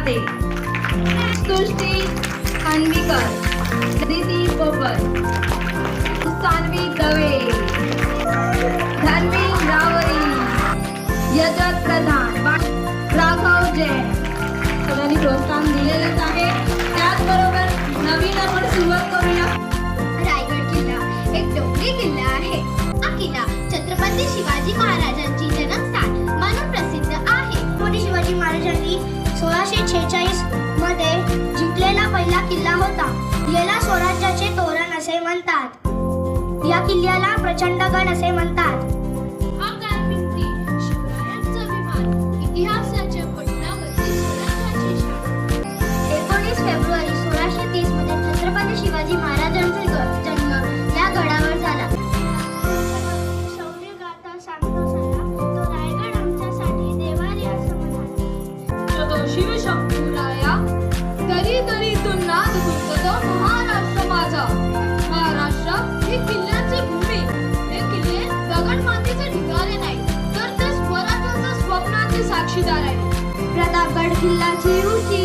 माते सृष्टी खानविकर, दिदी बोपर, सानवी दवे, धर्मी रावरी, यजत प्रधान, राघव जैन सगळ्यांनी प्रोत्साहन दिलेलेच आहे. त्याचबरोबर नवीन आपण सुरुवात करूया. रायगड किल्ला एक डोंगरी किल्ला आहे. हा किल्ला छत्रपती शिवाजी महाराजांची जन्मस्थान म्हणून प्रसिद्ध आहे. छत्रपती शिवाजी महाराजांनी 1646 मध्ये जिंकलेला पहिला किल्ला होता. याला स्वराज्याचे तोरण असे म्हणतात. या किल्ल्याला प्रचंडगड असे म्हणतात. हा काळपिंपरी शिवरायांचा विमान, इतिहासाच्या पटलावरती स्वराज्याची शान. 19 फेब्रुवारी 1630 मध्ये छत्रपती शिवाजी महाराजांचा जन्म या गडावर झाला. शौर्यगाथा सांगतो सल्ला, तो रायगड आमच्यासाठी देवारी असं म्हणाला. तो शिवशंभूराया तरी तरी तू नाद गुंजतो महाराष्ट्र माझा. महाराष्ट्र ही किल्ल्याची भूमी. हे किल्ले दगडमातीचे ढिगारे नाही, तर ते स्वराज्याच्या स्वप्नाचे साक्षीदार आहे. प्रतापगड किल्ल्याची उंची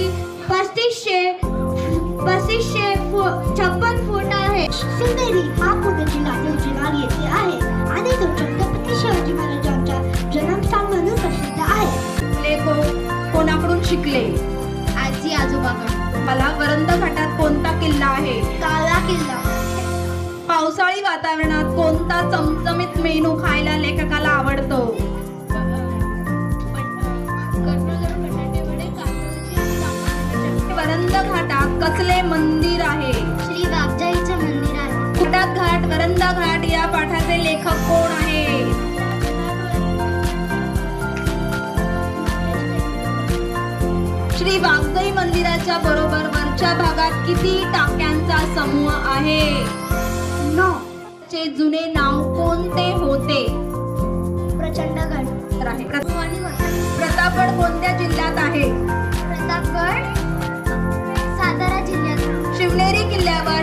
3556 फूट आहे. शिवनेरी हा पुणे जिल्ह्यातील जुन्नर येथे आहे आणि तो छत्रपती शिवाजी महाराजांच्या जन्मस्थान म्हणून प्रसिद्ध आहे. लेखो कोणाकडून शिकले? आजी आजोबाकडून. मला वरंद घाटात कोणता किल्ला आहे? काला किल्ला. पावसाळी वातावरणात कोणता चमचमीत मेनू खायला लेखकाला आवडतो? वरंद घाटात कसले मंदिर आहे? श्री वाघजाईचे मंदिर आहे. कुटात घाट वरंद घाट या पाठाचे लेखक कोण आहे? श्री वाघजाई मंदिराच्या बरोबर वरच्या भागात किती टाक्यांचा समूह आहे? 9. चे जुने नाव कोणते होते? प्रचंडगड. तर आहे प्रतापगड कोणत्या जिल्ह्यात आहे? प्रतापगड सातारा जिल्ह्यात. शिवनेरी किल्ल्यावर